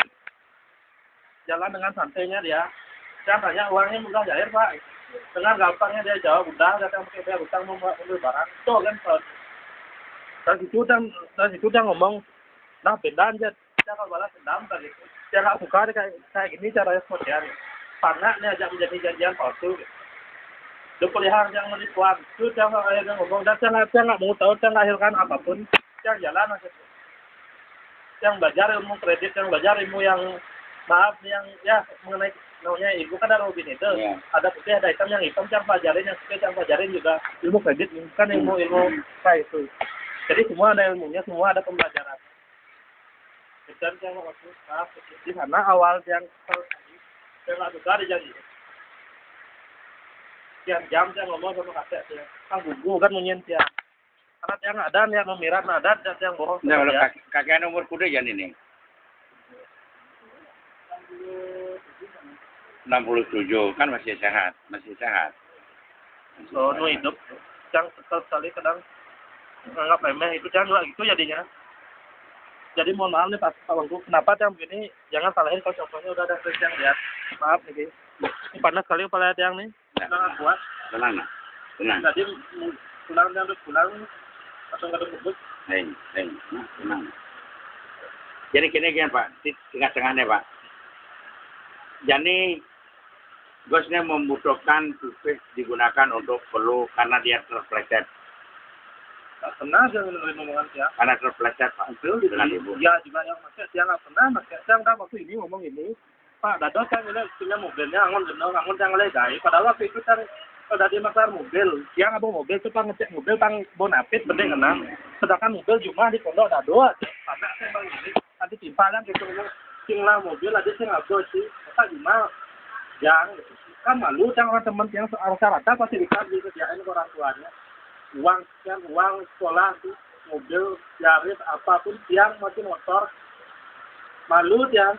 jalan dengan santainya dia tanya uangnya mudah cair Pak. Dengan gampangnya dia jawab udah, datang pakai bayar utang mau beli barang. Tuh kan Pak. Dan situ dia ngomong, nah beda aja, cara balas dendam tadi. Dia nggak suka kayak gini caranya seperti ini. Karena ini ajak menjadi janjian palsu. Dia pelihara yang menipuan. Itu dia ngomong dan dia nggak mau tahu, dia nggak apapun. Yang jalan aja. Yang belajar ilmu kredit, yang belajar ilmu yang maaf yang ya mengenai namanya ibu kan ada Robin itu ada putih ada hitam, yang pelajarin yang putih yang pelajarin juga ilmu kredit kan ilmu kayak itu. Jadi semua ada ilmunya, semua ada pembelajaran. Dan yang waktu di sana awal yang nggak suka dijanji sekian jam saya ngomong sama kakek dia kan gugu kan munyin dia karena yang ada niat memirat ada dan yang bohong. Nah kalau kakek umur kuda jangan ini 67 kan masih sehat. So nu hidup yang kesel sekali kadang menganggap remeh itu jangan gitu jadinya. Jadi mohon maaf nih Pak Wangku, kenapa yang begini jangan salahin kalau contohnya udah ada yang lihat. Maaf nih. Ini panas sekali kepala tiang nih. Sangat kuat. Tenang. Tadi pulang atau nggak ada bubuk. Tenang. Jadi gini Pak, tengah-tengahnya Pak. Jadi gosnya membutuhkan toothpaste digunakan untuk perlu karena dia terpleset. Pernah aja menerima omongan dia. Karena terpleset Pak. Betul dengan ibu. Ya juga yang masih dia nggak pernah masih dia nggak waktu ini ngomong ini. Pak Dado saya ngeliat punya mobilnya angon yang ngelegai. Padahal waktu itu kan udah dia masalah mobil. Dia ngabung mobil itu Pak ngecek mobil Pak bonapit bedeng enam. Sedangkan mobil cuma di pondok Dado aja. Karena saya bang ini nanti timpalan gitu tinggal mobil aja saya ngabdo sih. Masa cuma yang kan malu jangan teman yang rata-rata pasti dikasih kerjain ke orang tuanya. Uang sekolah tuh mobil Yaris apapun tiang masih motor malu dia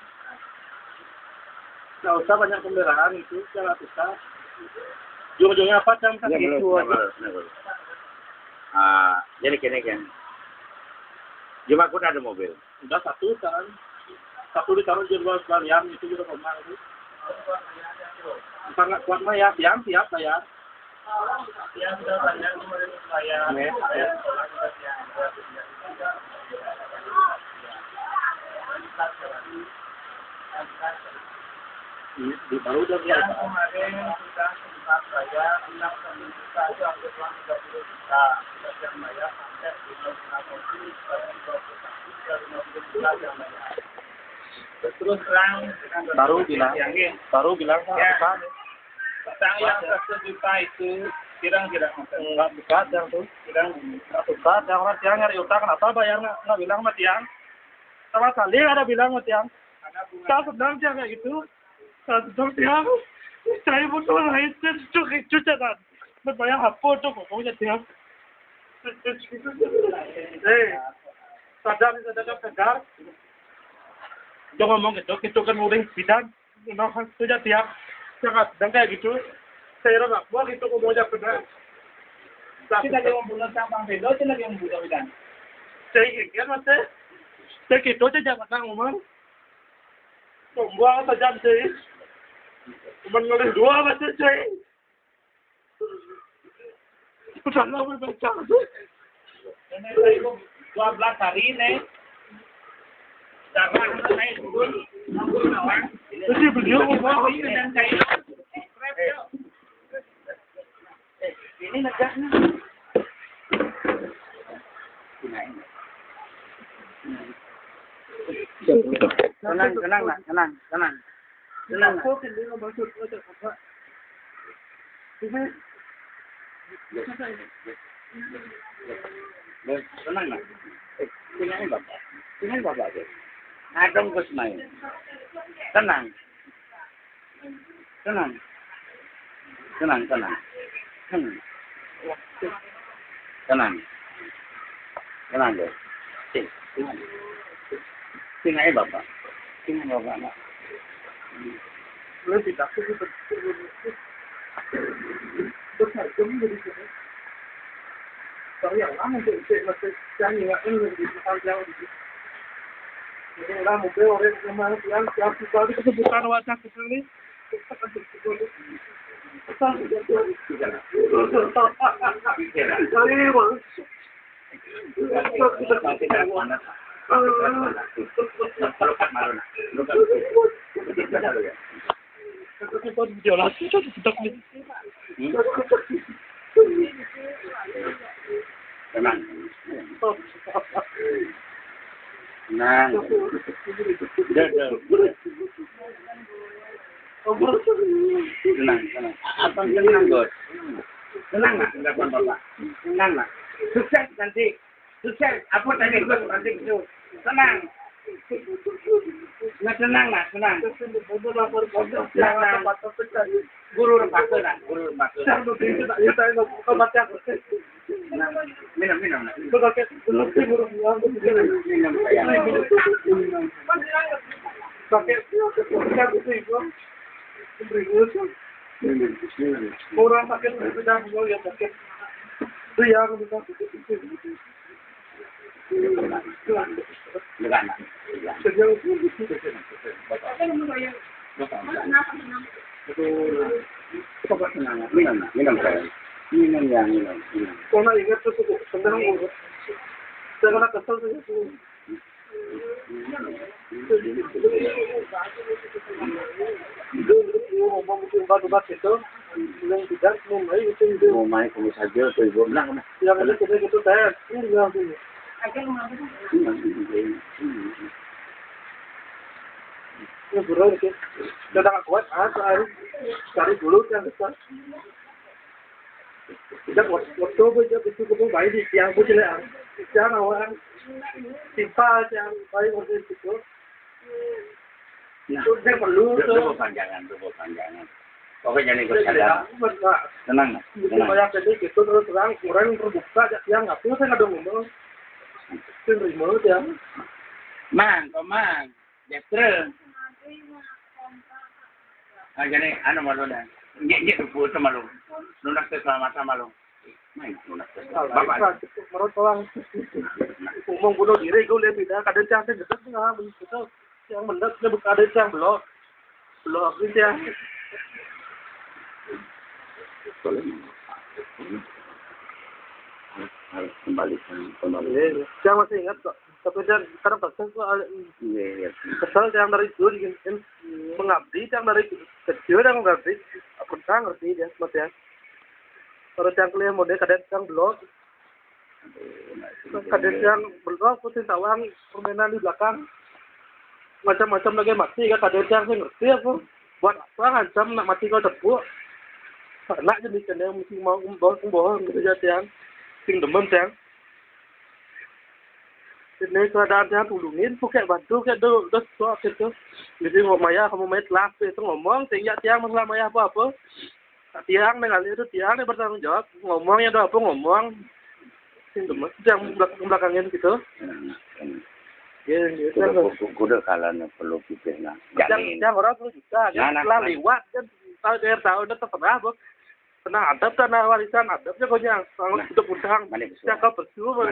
nggak usah banyak pembelaan itu jangan susah ujung-ujungnya apa yang sakit itu jadi gini kan cuma pun ada mobil udah satu sekarang satu ditaruh di luar sekalian itu juga rumah itu sangat kuat mah ya tiang siap bayar. Yang sudah banyak kemudian saya di baru udah biasa kemarin sudah sempat saya 6 juta itu hampir 30 juta yang bayar sampai 50 juta yang bayar terus terang baru bilang ya. Tentang yang 1 juta itu kira-kira nggak dekat yang tuh nggak dekat yang orang tiang nyari utang kenapa bayar nggak bilang sama tiang sama kali ada bilang sama tiang saya sedang tiang kayak gitu Tentang tiang, saya butuh lain itu jangan. Berbayar apa tuh kok jadi tiang? Sadar. Jangan ngomong gitu, itu kan udah bidang. Nah, itu jadi tiang. Jangan sedang kayak gitu. Saya rasa buat itu mau jadi benar. Kita lagi membunuh cabang bedo, kita lagi membunuh bidang. Saya ingin masih. Saya gitu aja jangan ngomong. Buang saja sih. Menoleh dua masih sih. Salah berbaca. Ini saya 12 hari nih. Jangan saya turun, nawang. Jadi beliau ngomong. Dan saya ini negahnya. Tenang nak. Aku sendiri maksud macam apa? Ini Tenang nak. Tinggal bapak aja. Adong Gus main. Tenang. Tenang deh. Tinggal bapak. Tinggal bapak nak. lebih tak betul. Besar jam jadi sini. Saya lama tu masih jangan ini di panjang di. Ini lah mungkin orang yang siap sekali kebutuhan wajah sekali. Nah, tenang. Abang tenang, Gus. Tenang nak, enggak apa-apa. Tenang nak. Sukses nanti. Sukses. Apa tadi Gus nanti itu. Tenang. Tenang. Guru lembaga nak. Minum. Orang sakit sudah mulai sakit. Itu yang kita Minum. Kona ingat tu sebenarnya urut. Saya kena kesal saja tu. Ngomong mungkin batu itu, yang tidak memai itu. Mau main kamu saja, tu ibu bilang. Yang ada kita saya ini yang tu. Ini buruk itu. Kita tak kuat, cari dulu yang besar. Jab waktu jab itu kita bayi di tiang pun jelas. Tiang awal simpa tiang bayi waktu itu. Itu dia perlu tu panjangan. Pokoknya ni kau sadar. Tenang. Banyak jadi gitu terus orang terbuka tiang ngapain saya nggak ngomong. Terima tiang. Mang. Jatra. Jadi malu dah. Nggak tu sama lu. Lunak keselamatan malu. Bapak, menurut orang ngomong bunuh diri, gue lihat tidak kadang cang dekat nggak begitu. Yang mendak dia bukan ada cang blok ini ya. Harus kembali. Saya masih ingat kok. Tapi dan sekarang pasang tuh kesal yang dari dulu mengabdi, yang dari kecil yang mengabdi. Aku tak ngerti dia, mas ya. Kalau yang kalian model kadang yang blok, kadang yang blok putih tawang permainan di belakang, macam-macam lagi mati. Kadang yang saya ngerti aku buat apa ngancam nak mati kau tepuk. Nak jadi kena mesti mau bohong gitu aja yang, sing demen yang. Ini keadaannya tulungin, pakai bantu, kayak dos gitu. Jadi Maya kamu main lah, itu ngomong, tiang masalah Maya apa-apa. Tiang dengan itu tiang yang bertanggung jawab, ngomong ya apa ngomong. Yang belakangin gitu. Ya, Kuda kalanya perlu pikir lah. Yang orang tuh juga, setelah lewat kan tahu udah terserah bos. Tenang adab tanah warisan adabnya kau yang udah utang. Yang kau bersyukur,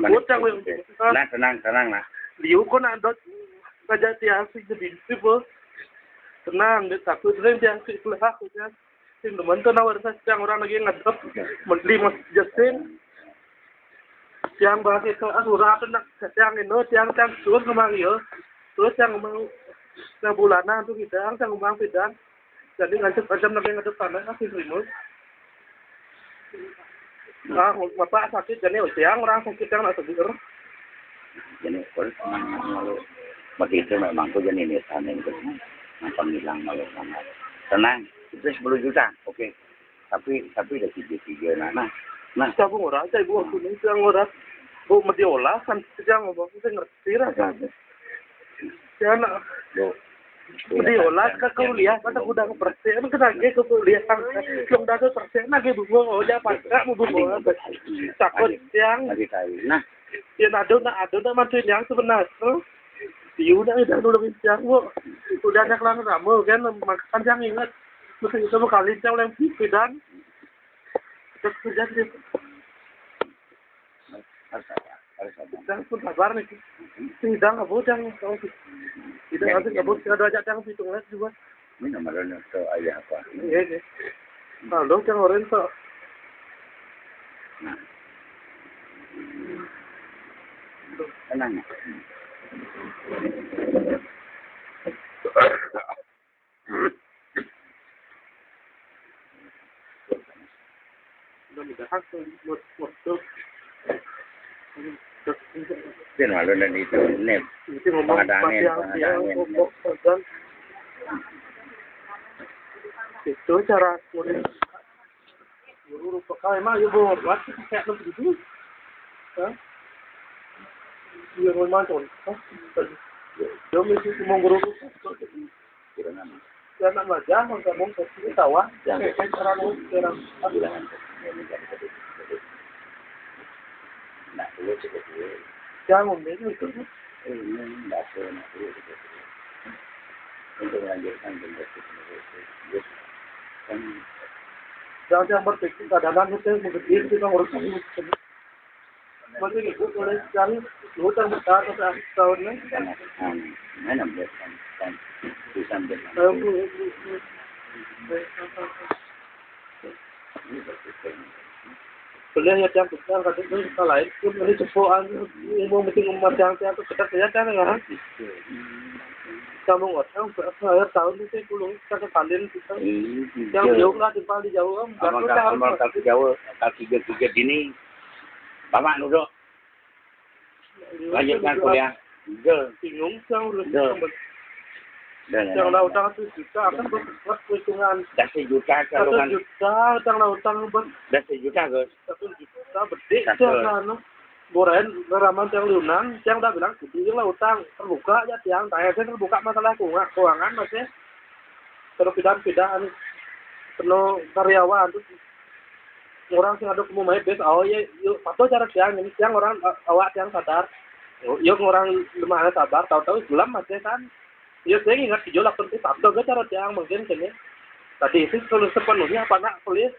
utang yang tenang lah. liu kau nak dot kerja tiang sih jadi bos. Tenang, dia takut sering tiang sih kelah aku kan. Sing teman tuh nawar saya orang lagi ngadap menteri mas Justin. Tiang bahasa itu asuran tu nak tiang ini tiang terus kemang yo. Terus yang kemang bulanan tu kita yang kemang pidan. Jadi ngancam lagi ngadap tanah kasih remote. Bapak sakit jadi tiang orang sakit yang nak seger. Jadi kalau begitu memang tu jadi ini sana itu macam bilang malu sama. Tenang, itu 10 juta, oke. Tapi dah 3 nah. Siapa orang saya buat kuning yang orang bu mediola kan yang ngomong saya ngerti lah kan. Ya nak. Mediola kau lihat kan aku udah persen kena ke kuliah kan. Belum dah persen lagi bunga oh ya pasca mau bunga. Takut yang. Nah, ya ada mantuin yang sebenarnya. Dia udah nulis yang udah ada kelang ramu kan makan yang ingat. Mesti itu kali yang lain pidan. Kerja sih. Jangan pun sabar nih. Sidang abut yang kau tidak ada abut ada aja yang hitung lagi juga. Ini nomornya tu ayah apa? Iya. Kalau yang orang tu. Nah. Tenang. Mudah-mudahan waktu Dia malu dan itu net. itu ngomong yang dan itu cara kulit guru pakai mah ya buat kayak begitu ya dia memang tuh dia mesti ngomong guru jangan aja ngomong ke tawa jangan kayak cara orang Nah, itu cukup. jangan ngomong itu Ini tidak pernah untuk melanjutkan generasi kan jangan berpikir kadang-kadang kita mengkecil kita harus masih itu boleh sekali hutan besar atau tahunnya mana kan bisa boleh ya yang besar kadang kita lain pun ini cepuan ilmu mesti umat yang itu kita kelihatan kan kamu orang saya tahun itu puluh kita kalian kita yang jauh lah di jauh kaki jauh kaki tiga ini bapak duduk lanjutkan kuliah bingung yang yang utang 1 juta akan berbuat perhitungan 1 juta kalau 1 juta utang bos 1 juta guys 1 juta bedek jangan boren ngeraman yang lunan yang udah bilang jadi lah utang terbuka aja tiang tanya saya terbuka masalah keuangan masih terus pindahan penuh karyawan terus orang yang ada kemumai bes oh ya yuk atau cara tiang ini tiang orang awak tiang sadar yuk orang lemah sabar tahu-tahu gelap masih kan ya saya ingat video lakon itu atau gak cara tiang mungkin kayaknya tadi itu kalau sepenuhnya apa nak kuliah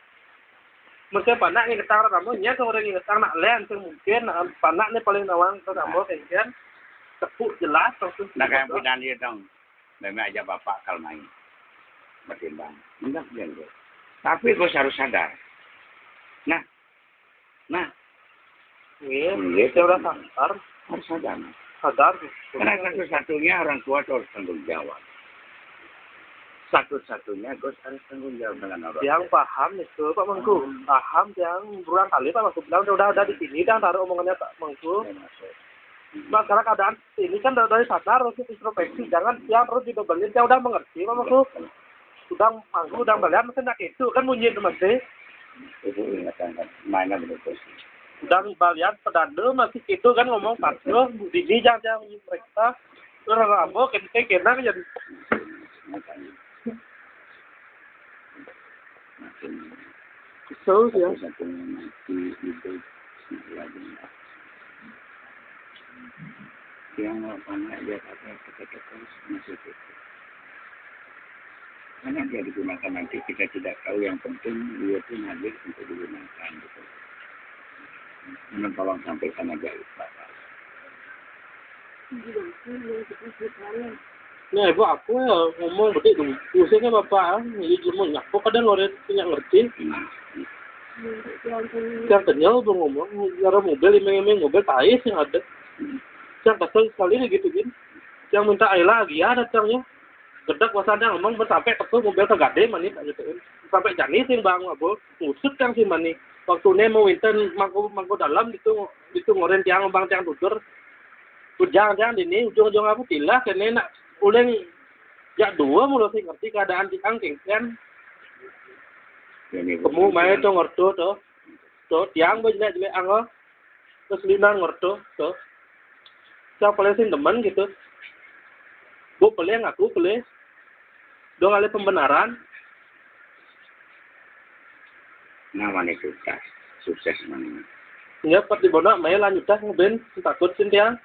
mungkin panak yang ketara kamu nya ke orang yang ketara nak lain mungkin panak ni paling nawang ke kamu kan tepuk jelas langsung nak yang pindah dia dong memang aja bapak kalau main bertimbang enggak dia tapi kau harus sadar nah saya udah harus sadar karena satu-satunya orang tua itu harus tanggung jawab satu-satunya Gus harus tanggung jawab dengan orang yang paham itu Pak Mengku paham yang berulang kali Pak Mengku bilang udah di sini dan taruh omongannya Pak Mengku nah karena keadaan ini kan dari sadar harus introspeksi jangan yang terus dibebelin yang udah mengerti Pak Mengku sudah Mengku udah belian mesin itu kan bunyi itu masih itu ingatan mainnya begitu udah balian pedanda masih gitu kan ngomong patro Dini jangan mereka orang ambo kena jadi kesel ya. Yang mana dia kata masih itu. Karena dia digunakan nanti kita tidak tahu, yang penting dia itu hadir untuk digunakan gitu. Memang tolong sampaikan aja Bapak. Nah ibu aku ya ngomong begitu usahanya bapak jadi cuma aku kadang orang punya ngerti yang kenyal tuh ngomong cara mobil imeng-imeng mobil tais yang ada yang kesel sekali gitu kan yang minta air lagi ya datangnya gedak wasanya ngomong sampai kesel mobil kegade manis gitu kan sampai janis yang bang abu ngusut kan sih manis waktu ini mau winten mangku dalam gitu ngoren tiang bang tiang tutur jangan ini ujung-ujung aku tilah kena nak uleng ya dua mulu sih ngerti keadaan di angking kan kamu main tuh ngerti tuh tiang jelek anggo keselinan ngerti tuh siapa paling sih teman gitu bu peleng aku peleng dong kali pembenaran namanya sukses mana ya pas di bonak main lanjut dah ngeben takut sih tiang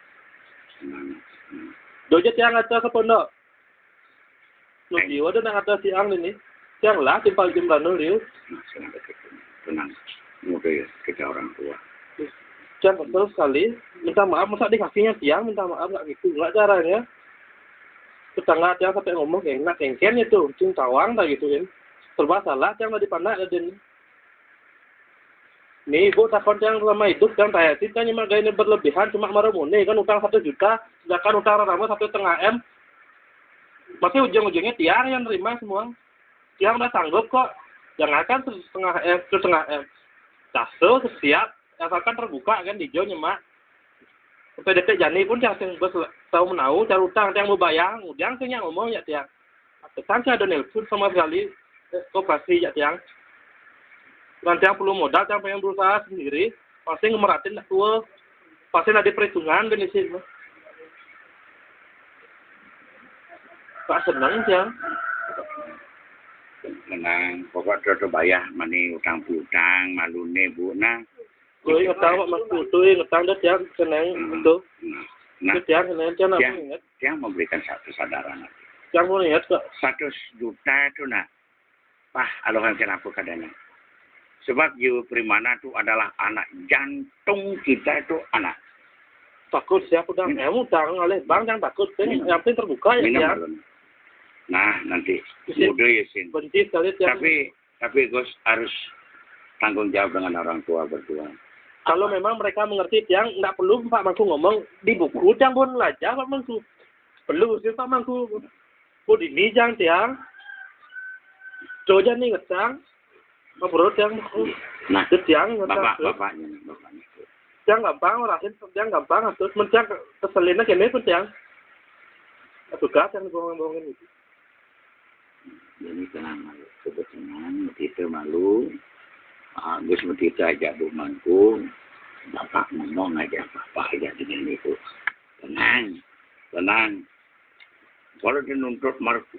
doja tiang atas ke pondok. Lu jiwa dan atas tiang ini. Tiang lah timpal jumlah nuriu. Tenang. Mudah kita orang tua. Tiang betul sekali. Minta maaf masa di kakinya tiang minta maaf nggak gitu nggak caranya. Tetangga tiang sampai ngomong enak kengken itu cing tawang dah gitu kan. Serba salah tiang tadi pandai ada ini. Nih ibu takon yang selama hidup kan saya sih kan cuma gaya berlebihan cuma marumune kan utang 1 juta sedangkan utang rama 1,5 M masih ujung-ujungnya tiang yang nerima semua tiang udah sanggup kok jangan kan 1,5 M caso siap asalkan terbuka kan hijau nyemak sampai detik jani pun yang bos tahu menau cara utang yang mau bayang udang tuh yang ngomong ya tiang tekan saya ada nelpon sama sekali koperasi ya tiang nanti yang perlu modal, yang pengen berusaha sendiri, pasti ngemeratin tua, pasti ada perhitungan di sini. Pak senang sih. Tenang, pokok dodo bayar mani utang piutang, malune bu, nah. Gue ngetang Mas Kutu, ngetang deh yang senang itu. Nah, tiang senang tiang apa ingat? Tiang memberikan satu kesadaran. Tiang mau ingat kok. 100 juta itu nak, alohan kenapa kadang. Sebab Jiwa Primana itu adalah anak jantung kita itu anak. Takut siapa udah utang oleh bank yang takut kan yang penting terbuka ya. Nah nanti mudah ya sin. Benci sekali Tapi Gus harus tanggung jawab dengan orang tua berdua. Kalau memang mereka mengerti yang nggak perlu Pak Mangku ngomong di buku yang pun aja Pak Mangku perlu sih Pak Mangku. Bu ini jangan tiang. Coba nih ngetang. Ngobrol yang nah tiang bapaknya tiang gampang orasin tiang gampang terus mencang keselinnya kene pun tiang tugas yang bohongin itu jadi tenang malu kebetulan begitu malu Gus begitu aja Bu Mangku bapak ngomong aja bapak aja dengan itu tenang kalau dia nuntut Marku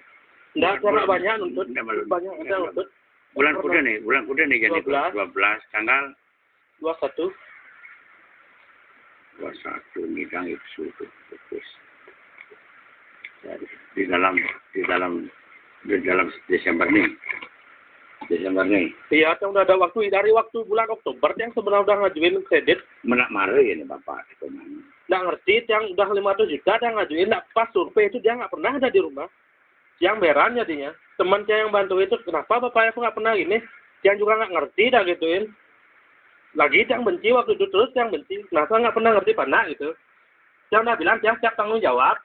enggak banyak nuntut banyak ada nuntut bulan kuda nih jadi 12 tanggal 21 nidang itu fokus di dalam Desember nih iya kan udah ada waktu dari waktu bulan Oktober yang sebenarnya udah ngajuin kredit menak marah ini bapak itu nggak ngerti yang udah 500 juta yang ngajuin nggak pas survei itu dia nggak pernah ada di rumah yang beran jadinya teman saya yang bantu itu kenapa bapaknya aku nggak pernah ini yang juga nggak ngerti dah gituin lagi yang benci waktu itu terus yang benci kenapa nggak pernah ngerti pana gitu yang udah bilang yang siap tanggung jawab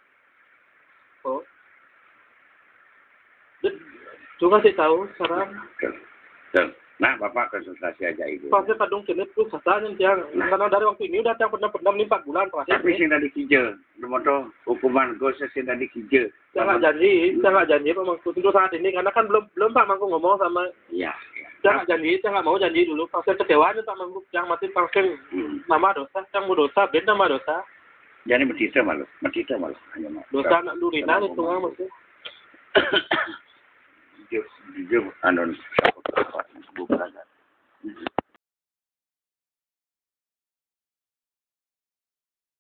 juga sih tahu sekarang nah bapak konsultasi aja ibu pasti kadung kini tuh katanya yang karena dari waktu ini udah yang pernah 4 bulan terakhir tapi sih dari kijel moto hukuman Gus sih dari kijel saya nggak janji Pak Mangku untuk saat ini karena kan belum Pak Mangku ngomong sama iya Jangan janji, jangan mau janji dulu. Pasien kecewaan itu jangan mati pasien nama dosa, yang mau dosa, beda nama dosa. Jadi mentita malu. Hanya mau. Dosa anak durina itu nggak mesti. Jauh, anon, bukan.